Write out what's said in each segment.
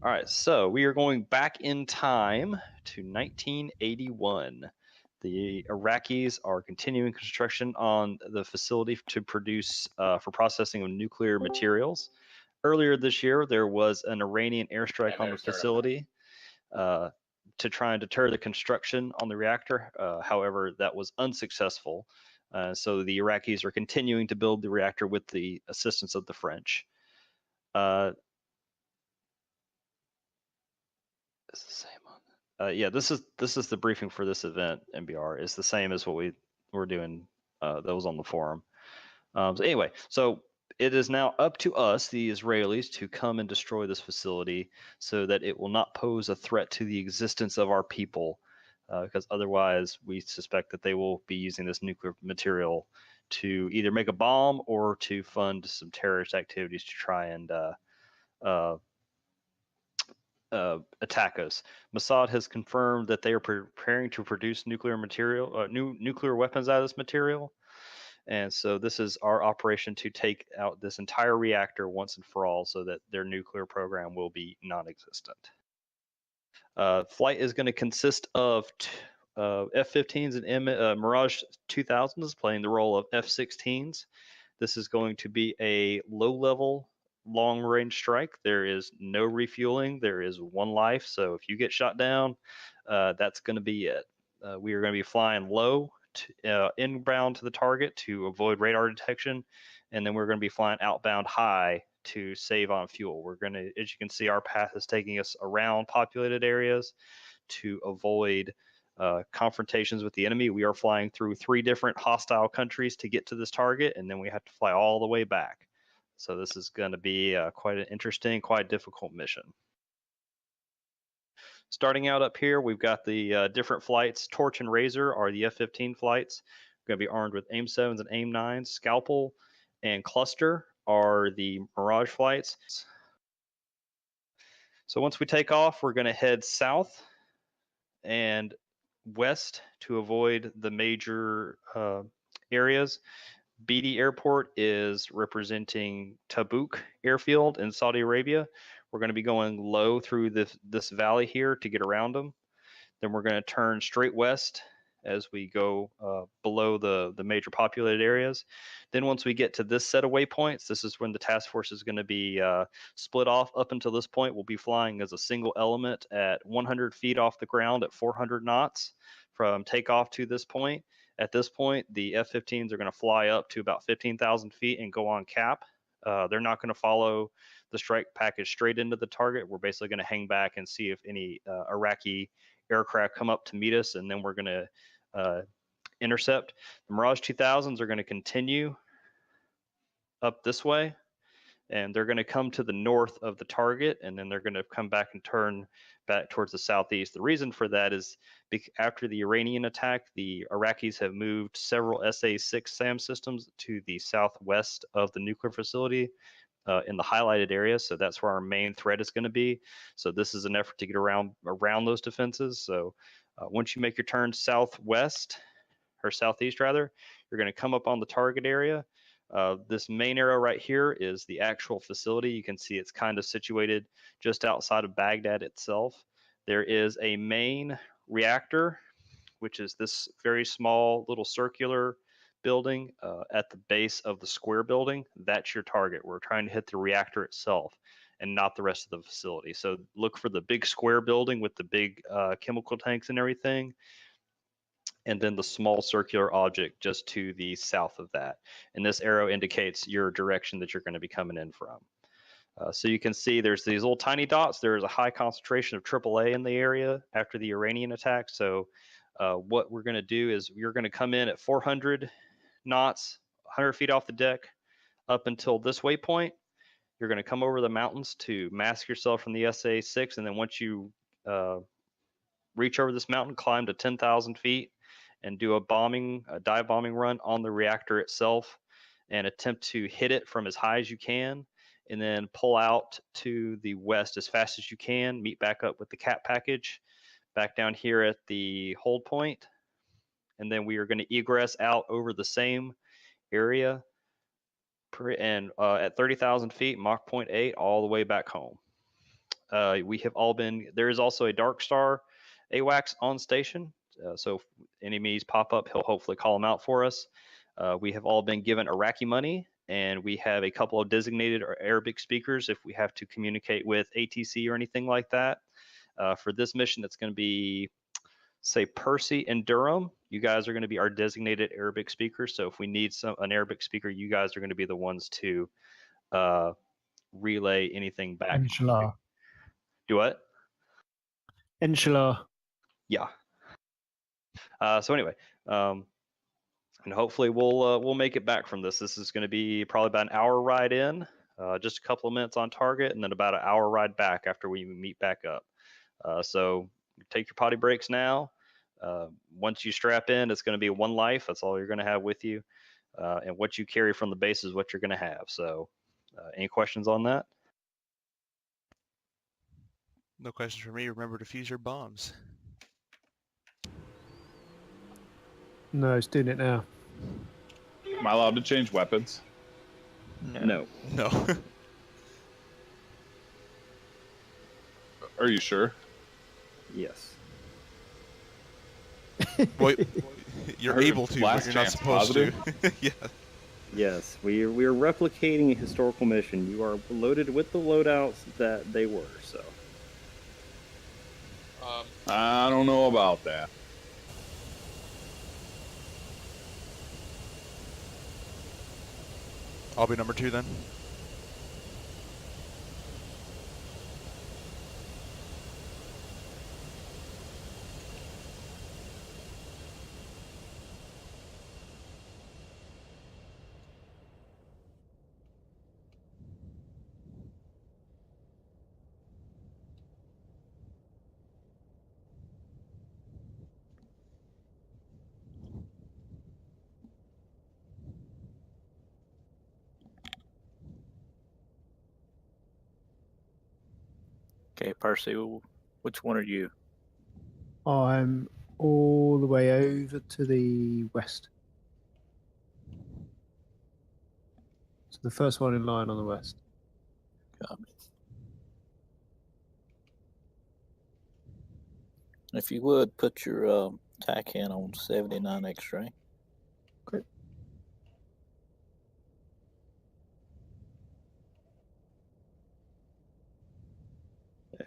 All right, so we are going back in time to 1981. The Iraqis are continuing construction on the facility to produce for processing of nuclear materials. Earlier this year, there was an Iranian airstrike on the facility to try and deter the construction on the reactor. However, that was unsuccessful. So the Iraqis are continuing to build the reactor with the assistance of the French. It's the same on. Yeah, this is the briefing for this event. MBR is the same as what we were doing. That was on the forum. So anyway, so it is now up to us, the Israelis, to come and destroy this facility so that it will not pose a threat to the existence of our people. Because otherwise, we suspect that they will be using this nuclear material to either make a bomb or to fund some terrorist activities to try and attack us. Mossad has confirmed that they are preparing to produce nuclear material, nuclear weapons out of this material. And so this is our operation to take out this entire reactor once and for all so that their nuclear program will be non-existent. Flight is going to consist of F-15s and Mirage 2000s playing the role of F-16s. This is going to be a low-level long-range strike. There is no refueling. There is one life. So if you get shot down, that's going to be it. We are going to be flying low inbound to the target to avoid radar detection, and then we're going to be flying outbound high to save on fuel. We're going to, as you can see, our path is taking us around populated areas to avoid confrontations with the enemy. We are flying through 3 different hostile countries to get to this target, and then we have to fly all the way back. So this is going to be quite an interesting, quite difficult mission. Starting out up here, we've got the different flights. Torch and Razor are the F-15 flights. We're going to be armed with AIM-7s and AIM-9s. Scalpel and Cluster are the Mirage flights. So once we take off, we're going to head south and west to avoid the major areas. BD Airport is representing Tabuk Airfield in Saudi Arabia. We're going to be going low through this valley here to get around them. Then we're going to turn straight west as we go below the major populated areas. Then once we get to this set of waypoints, this is when the task force is going to be split off. Up until this point, we'll be flying as a single element at 100 feet off the ground at 400 knots from takeoff to this point. At this point, the F-15s are going to fly up to about 15,000 feet and go on cap. They're not going to follow the strike package straight into the target. We're basically going to hang back and see if any Iraqi aircraft come up to meet us, and then we're going to intercept. The Mirage 2000s are going to continue up this way, and they're going to come to the north of the target, and then they're going to come back and turn back towards the southeast. The reason for that is after the Iranian attack, the Iraqis have moved several SA-6 SAM systems to the southwest of the nuclear facility in the highlighted area. So that's where our main threat is going to be. So this is an effort to get around those defenses. So once you make your turn southwest, or southeast rather, you're going to come up on the target area. This main arrow right here is the actual facility. You can see it's kind of situated just outside of Baghdad itself. There is a main reactor, which is this very small little circular building at the base of the square building. That's your target. We're trying to hit the reactor itself and not the rest of the facility. So look for the big square building with the big chemical tanks and everything, and then the small circular object just to the south of that. And this arrow indicates your direction that you're going to be coming in from. So you can see there's these little tiny dots. There is a high concentration of AAA in the area after the Iranian attack. So what we're going to do is you're going to come in at 400 knots, 100 feet off the deck, up until this waypoint. You're going to come over the mountains to mask yourself from the SA-6, and then once you reach over this mountain, climb to 10,000 feet, and do a dive bombing run on the reactor itself, and attempt to hit it from as high as you can, and then pull out to the west as fast as you can, meet back up with the cap package back down here at the hold point, and then we are going to egress out over the same area and at 30,000 feet, Mach 0.8, all the way back home. we have all been. There is also a Dark Star AWACS on station. So if enemies pop up, he'll hopefully call them out for us. We have all been given Iraqi money, and we have a couple of designated Arabic speakers if we have to communicate with ATC or anything like that. For this mission, that's going to be, say, Percy and Durham. You guys are going to be our designated Arabic speakers. So if we need an Arabic speaker, you guys are going to be the ones to relay anything back. Inshallah. Do what? Inshallah. Yeah. So anyway, and hopefully we'll make it back from this. This is going to be probably about an hour ride in, just a couple of minutes on target, and then about an hour ride back after we meet back up. So take your potty breaks now. Once you strap in, it's going to be one life. That's all you're going to have with you. And what you carry from the base is what you're going to have. So any questions on that? No questions for me. Remember to fuse your bombs. No, it's doing it now. Am I allowed to change weapons? No. No. Are you sure? Yes. Wait, you're Heard able to, but last you're not chance supposed to. Yeah. Yes, we are replicating a historical mission. You are loaded with the loadouts that they were, so. I don't know about that. I'll be number 2 then. Okay, Percy, which one are you? I'm all the way over to the west. So the first one in line on the west. Copy. If you would, put your tack in on 79 X-ray. Okay.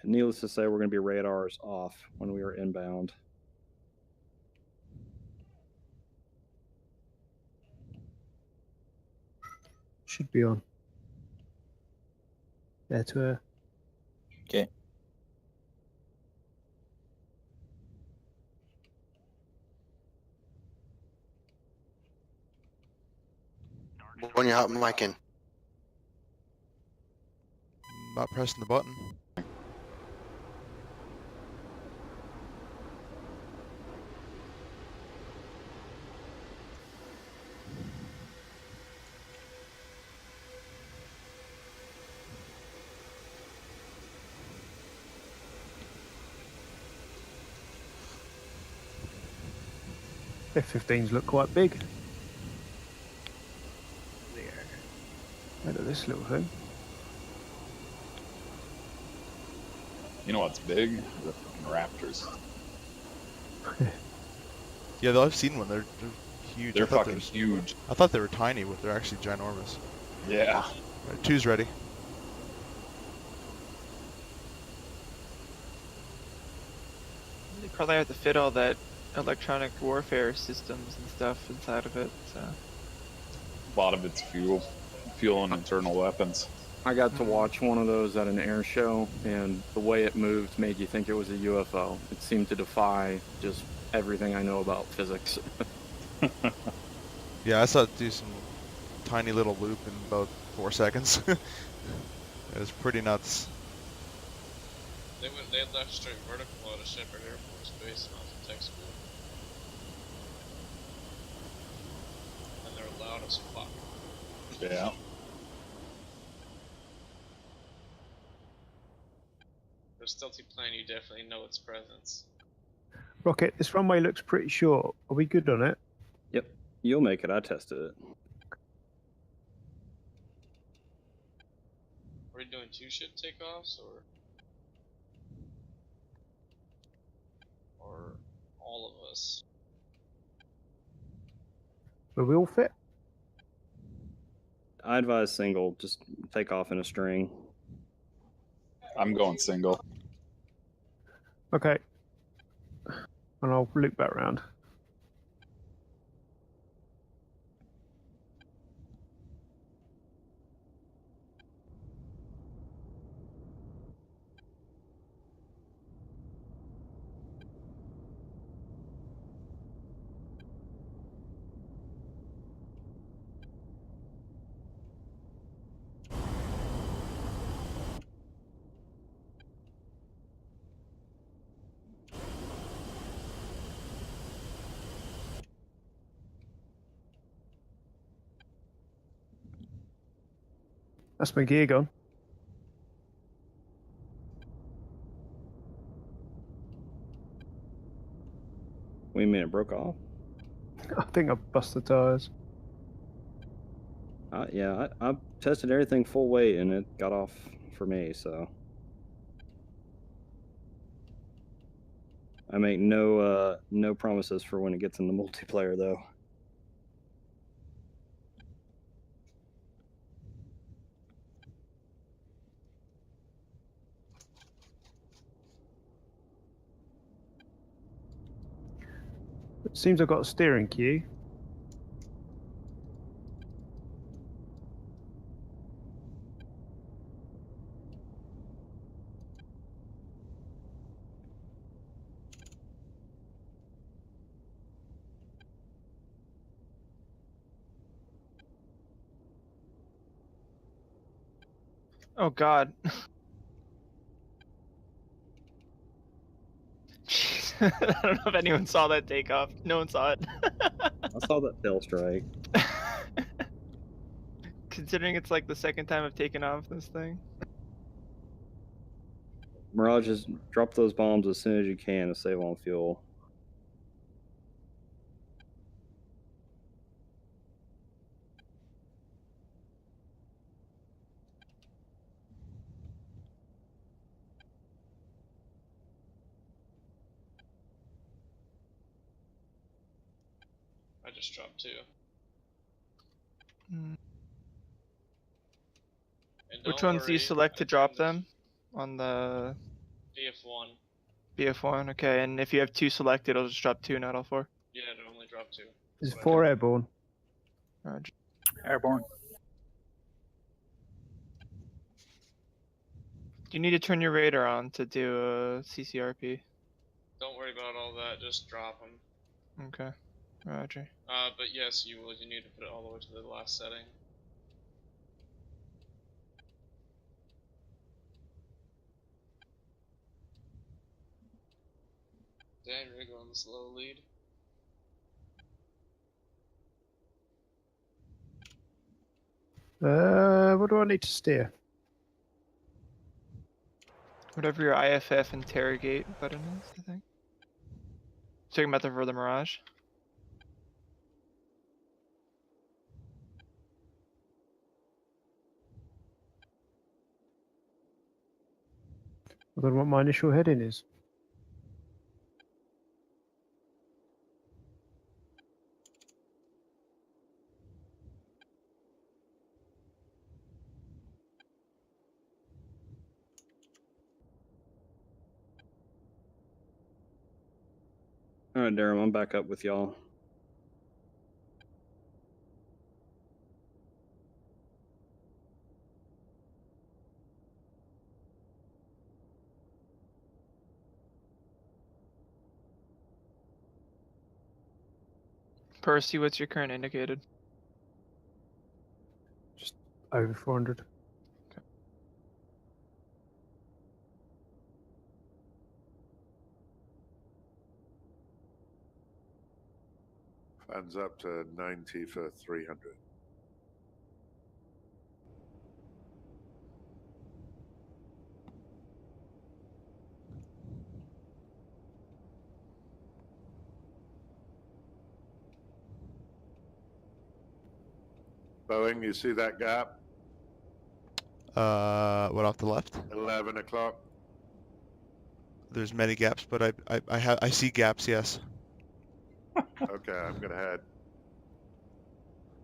Needless to say, we're going to be radars off when we are inbound. Should be on. There to her. Okay. When you hot mic in. Not pressing the button. F-15s look quite big. Look at this little thing. You know what's big? The fucking Raptors. Yeah, though I've seen one. They're huge. They're I thought fucking huge. I thought they were tiny, but they're actually ginormous. Yeah. Right, 2's ready. They probably have to fit all that electronic warfare systems and stuff inside of it, so. A lot of it's fuel and internal weapons. I got to watch one of those at an air show, and the way it moved made you think it was a UFO. It seemed to defy just everything I know about physics. Yeah, I saw it do some tiny little loop in about 4 seconds. It was pretty nuts. They left straight vertical at a Shepherd Air Force Base and off the tech school. And they're loud as fuck. Yeah. For a stealthy plane, you definitely know its presence. Rocket, this runway looks pretty short. Are we good on it? Yep, you'll make it. I tested it. Are we doing 2 ship takeoffs or? all of us. Will we all fit? I advise single. Just take off in a string. I'm going single. Okay. And I'll loop back round. That's my gear gone. Wait a minute, it broke off? I think I bust the tires. Yeah, I tested everything full weight and it got off for me, so. I make no promises for when it gets in the multiplayer, though. It seems I've got a steering cue. Oh God. Jeez. I don't know if anyone saw that takeoff. No one saw it. I saw that tail strike. Considering it's like the second time I've taken off this thing. Mirage, just drop those bombs as soon as you can to save on fuel. I just dropped 2. Mm. And Which don't ones do you worry, select I to drop turned them? On the BF1. BF1, okay, and if you have 2 selected, it'll just drop 2, not all 4. Yeah, it only dropped 2. There's That's what I 4 did. airborne. Roger. Airborne. You need to turn your radar on to do a CCRP. Don't worry about all that, just drop them. Okay, roger. But yes, you will. You need to put it all the way to the last setting. Damn, you're going the slow lead. What do I need to steer? Whatever your IFF interrogate button is, I think. Talking about for the Mirage. I don't know what my initial heading is. All right, Durham, I'm back up with y'all. Percy, what's your current indicated? Just over 400. Fans up to 90 for 300. Boeing, you see that gap? What, off the left? 11 o'clock. There's many gaps, but I see gaps, yes. Okay, I'm gonna head.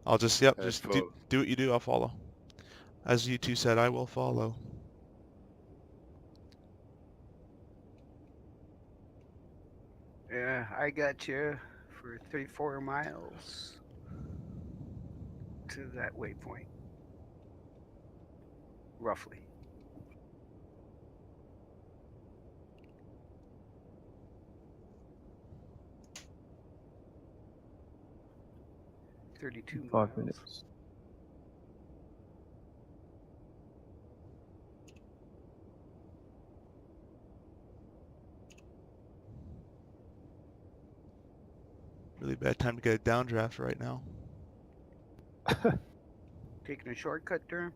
I'll just, Head just for- do what you do, I'll follow. As you two said, I will follow. Yeah, I got you for 34 miles to that waypoint. Roughly. $32 5 miles. minutes. Really bad time to get a downdraft right now. Taking a shortcut, Durham?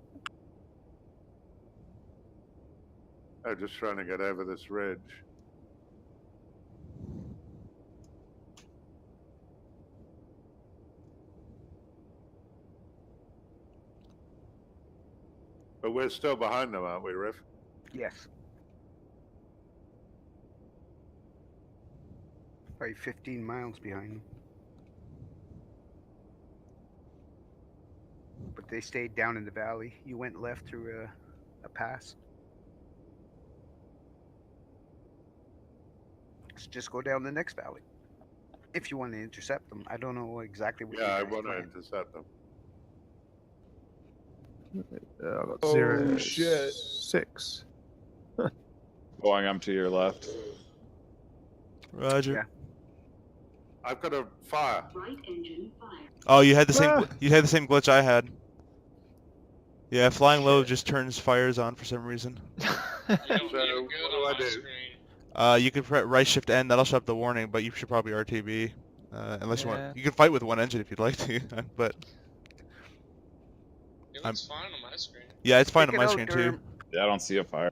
I'm just trying to get over this ridge. But we're still behind them, aren't we, Riff? Yes. Probably 15 miles behind them. But they stayed down in the valley. You went left through a pass. So just go down the next valley. If you want to intercept them. I don't know exactly what Yeah, I you guys want to plan. intercept them. I got Oh, 0, shit. 6. Going up to your left. Roger. Yeah. I've got a fire. Oh, you had the same Ah. you had the same glitch I had. Yeah, flying low just turns fires on for some reason. You don't So, need it good what do on I my do? screen. You can press right shift N, that'll show up the warning, but you should probably RTB. Unless you Yeah. want, you can fight with one engine if you'd like to, but It looks fine on my screen. yeah, it's fine Stick on it my out, screen too. Durham. Yeah, I don't see a fire.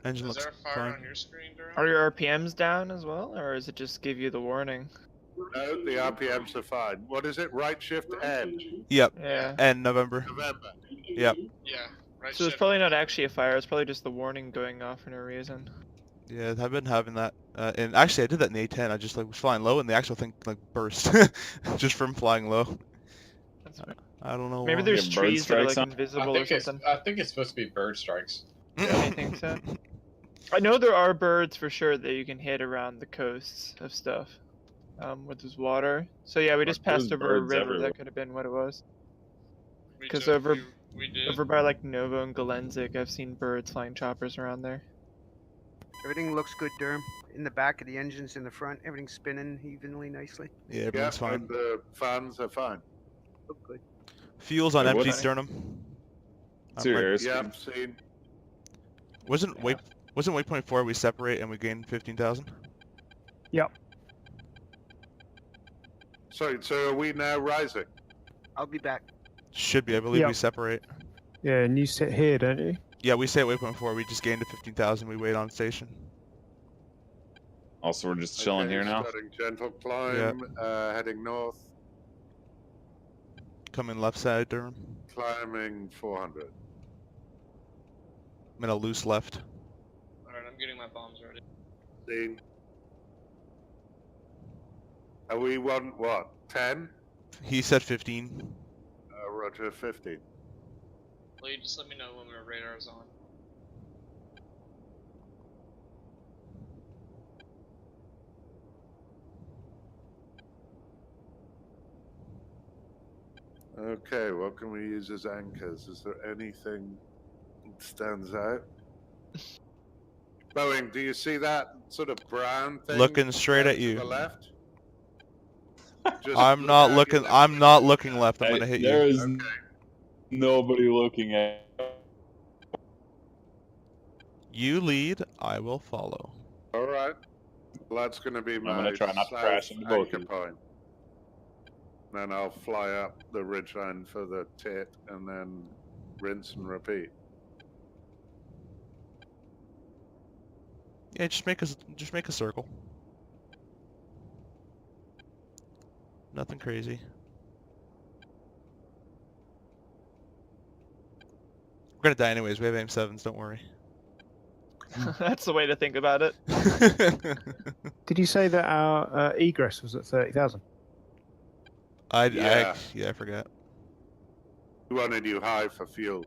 Engine Is looks there a fire fine. on your screen, Durham? Are your RPMs down as well, or does it just give you the warning? No, the RPMs are fine. What is it? Right shift N. Yep. Yeah. And November. November. Yep. Yeah, right So it's shift. probably not actually a fire, it's probably just the warning going off for no reason. Yeah, I've been having that. And actually, I did that in A10. I just like was flying low, and the actual thing like burst just from flying low. That's weird. I don't know Maybe why. there's Yeah, bird trees that are like strikes on- invisible or something. I think it's supposed to be bird strikes. I think so. I know there are birds for sure that you can hit around the coasts of stuff. Where there's water. So yeah, we just There's passed over a birds river. everywhere. That could have been what it was. We 'Cause took- over- we did. Over by like Novo and Galenzik, I've seen birds flying choppers around there. Everything looks good, Durham. In the back of the engines, in the front, everything's spinning evenly, nicely. Yeah, Yeah, everything's fine. and the fans are fine. Look good. Fuel's on Hey, empty, what's- Durham. What's your airspeed? Yeah, seen. Wasn't waypoint 4 we separate and we gain 15,000? So are we now rising? I'll be back. Should be, I believe Yep. we separate. Yeah, and you sit here, don't you? Yeah, we stay at waypoint 4. We just gained to 15,000. We wait on station. Also, we're just chilling Okay, here now. Starting gentle climb, heading north, Coming left side, Durham. climbing 400. I'm in a loose left. Alright, I'm getting my bombs ready. Seen. Are we what? 10? He said 15. Roger, 15. Lee, just let me know when our radar's on. Okay, what can we use as anchors? Is there anything that stands out? Boeing, do you see that sort of brown thing? Looking straight down at to you. the left? Just I'm look not out looking. your I'm not looking left. I'm Hey, gonna hit there you. is nobody looking at. You lead. I will follow. All right. Well, that's going to be my gonna try not to south crash into both anchor of you. point. Then I'll fly up the ridgeline for the tit and then rinse and repeat. Yeah, just make a circle. Nothing crazy. We're gonna die anyways. We have aim 7s. Don't worry. That's the way to think about it. Did you say that our egress was at 30,000? Yeah. I forgot. We wanted you high for fuel.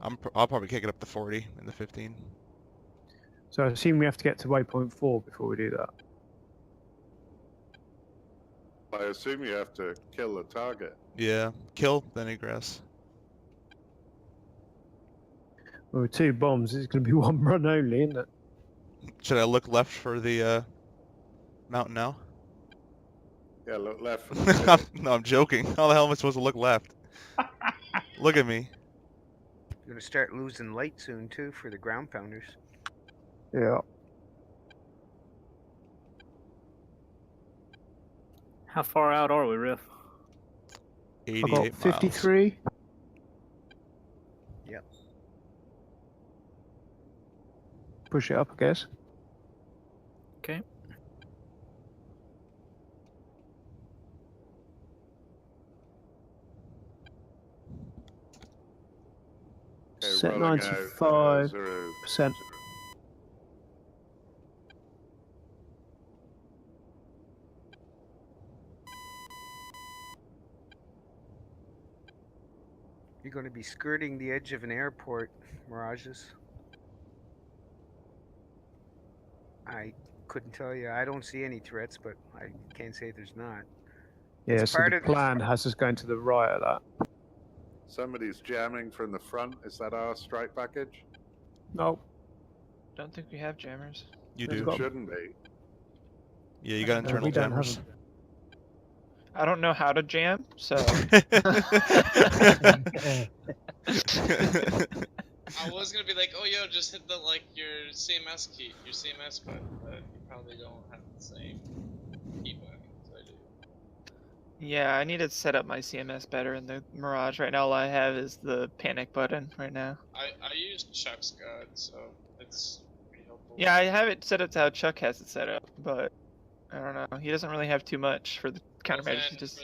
I'll probably kick it up to 40 in the 15. So I assume we have to get to waypoint 4 before we do that. I assume you have to kill the target. Yeah, kill, then egress. Well, with 2 bombs, it's going to be 1 run only, isn't it? Should I look left for the mountain now? Yeah, look left for the tip. No, I'm joking. How the hell am I supposed to look left? Look at me. You're gonna start losing light soon too for the ground pounders. Yeah. How far out are we, Riff? 88 About miles. 53. Yep. Push it up, I guess. Okay. Okay, Set rolling 95%. 0. You're going to be skirting the edge of an airport, Mirages. I couldn't tell you. I don't see any threats, but I can't say there's not. Yeah, It's so part the of plan has us going to the right of that. Somebody's jamming from the front. Is that our strike package? No. Don't think we have jammers. You There's do. got- Shouldn't be. Yeah, you got No, internal we don't have jammers. them. I don't know how to jam, so. I was gonna be like, oh yo, just hit the your CMS key, your CMS button, but you probably don't have the same key button as I do. Yeah, I need to set up my CMS better in the Mirage. Right now, all I have is the panic button right now. I use Chuck's guide, so it's pretty helpful. Yeah, I have it set up to how Chuck has it set up, but I don't know. He doesn't really have too much for the countermeasures. He just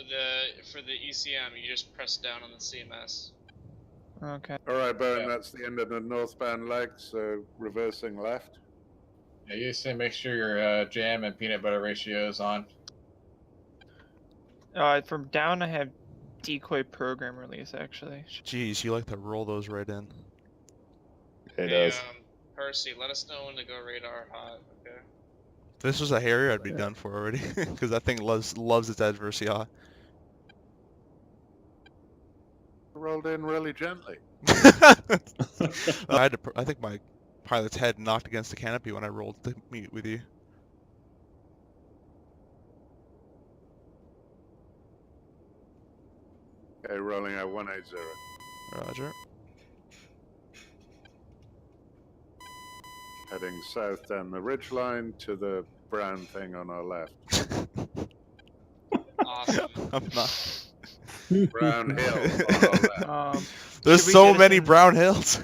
for the ECM, you just press down on the CMS. okay. All right, Baron, that's the end of the northbound leg, so reversing left. Yeah, you just make sure your jam and peanut butter ratio is on. From down, I have decoy program release actually. Jeez, you like to roll those right in. It Hey, does. Percy, let us know when to go radar hot, okay? If this was a Harrier, I'd be done for already, because that thing loves its adversary yaw. Rolled in really gently. I think my pilot's head knocked against the canopy when I rolled to meet with you. Okay, rolling at 180. Roger. Heading south down the ridgeline to the brown thing on our left. Awesome. I'm not. Brown hill on our left. There's so many brown hills.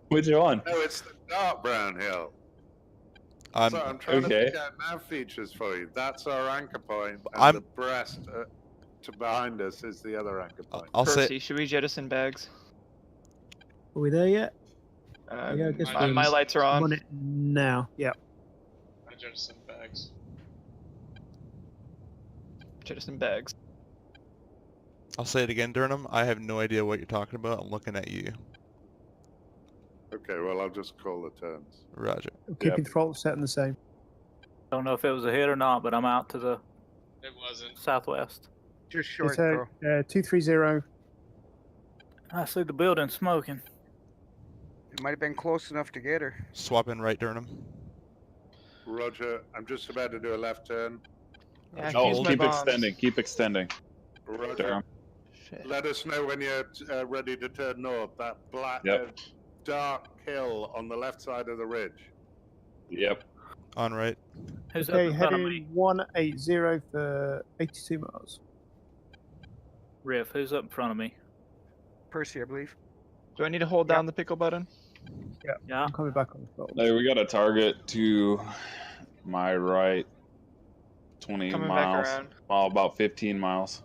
Which one? No, it's the dark brown hill. So I'm trying to pick out nav features for you. That's our anchor point, and the breast to behind us is the other anchor point. Percy, should we jettison bags? Are we there yet? Yeah, I guess my lights are on. I'm on it now. Yep. I jettison bags. Jettison bags. I'll say it again, Durham. I have no idea what you're talking about. I'm looking at you. Okay, well, I'll just call the turns. Roger. Keeping throttle set and the same. Don't know if it was a hit or not, but I'm out to the It wasn't. southwest. Just short, It's bro. 230. I see the building smoking. It might have been close enough to get her. Swap in right, Durham. Roger, I'm just about to do a left turn. Yeah, I can Oh, use my keep bombs. extending. Keep extending. Roger. Durham. Shit. Let us know when you're ready to turn north. That black, Yep. dark hill on the left side of the ridge. Yep. On right. Who's up Okay, in front of me? heading 180 for 82 miles. Riff, who's up in front of me? Percy, I believe. Do I need to hold down the pickle button? Yeah. I'm coming back on the throttle. Hey, we got a target to my right. 20 Coming miles. back around. Well, about 15 miles.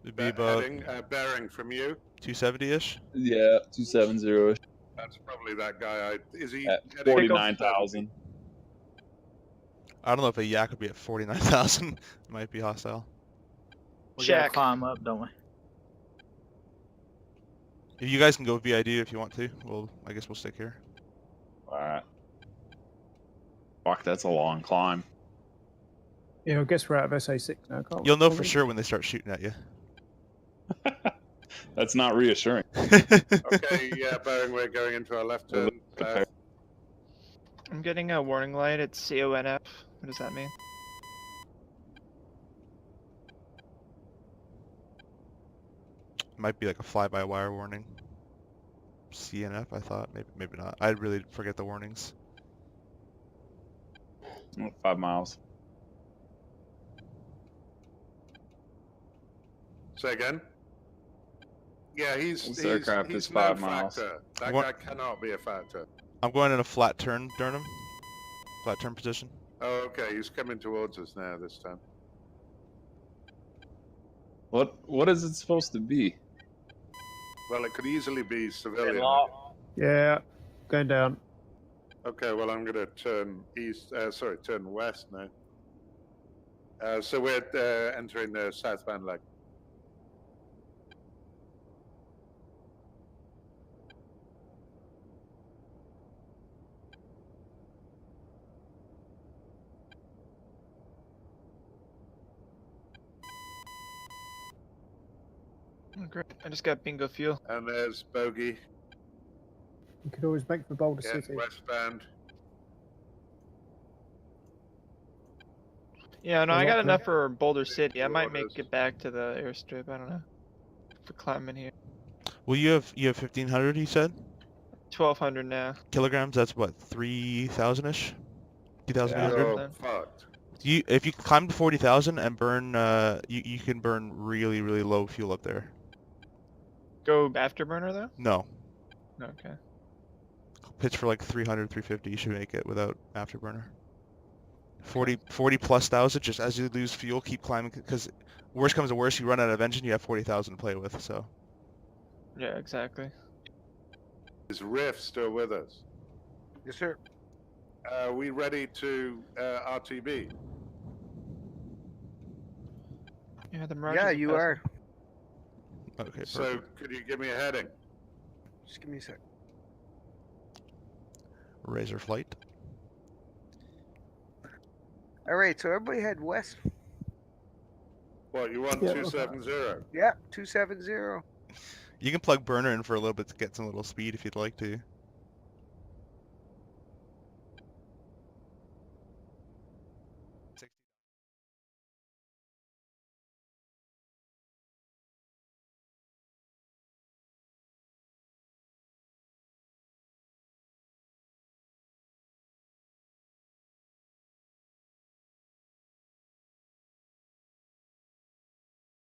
It'd be about Heading, bearing from you. 270-ish. Yeah, 270-ish. That's probably that guy. Is he at heading 49,000? I don't know if a yak would be at 49,000. It might be hostile. We gotta Check. climb up, don't we? If you guys can go VID if you want to, I guess we'll stick here. Alright. Fuck, that's a long climb. Yeah, I guess we're out of SA6 now, can't we? You'll know for sure when they start shooting at you. That's not reassuring. Okay, yeah, bearing, we're going into our left turn. I'm getting a warning light. It's CONF. What does that mean? Might be like a fly-by-wire warning. CNF, I thought. Maybe not. I really forget the warnings. 5 miles. Say again? Yeah, This aircraft is 5 miles. Factor. That guy cannot be a factor. I'm going in a flat turn, Durham. Flat turn position. Oh, okay, he's coming towards us now this time. What is it supposed to be? Well, it could easily be civilian. Yeah, going down. Okay, well, I'm going to turn turn west now. So we're entering the southbound leg. Oh, great. I just got bingo fuel. And there's bogey. You could always make for Boulder Yeah, City. westbound. Yeah, no, A I lot got for- enough for Boulder City. I might orders. make it back to the airstrip. I don't know. For climbing here. Well, you have 1,500. He said. 1,200 now. Kilograms. That's what 3,000ish. 2,800. You're fucked. If you climb to 40,000 and burn, you can burn really low fuel up there. Go afterburner though? No. Okay. Pitch for like 300, 350. You should make it without afterburner. 40 plus thousand. Just as you lose fuel, keep climbing. Because worst comes to worst, you run out of engine, you have 40,000 to play with. So. Yeah, exactly. Is Riff still with us? Yes, sir. Are we ready to RTB? Yeah, the Mirages Yeah, are you fast. are. Okay. So Perfect. could you give me a heading? Just give me a sec. Razor flight. All right, so everybody head west. What, you want Yeah. 270? Yep, 270. You can plug burner in for a little bit to get some little speed if you'd like to.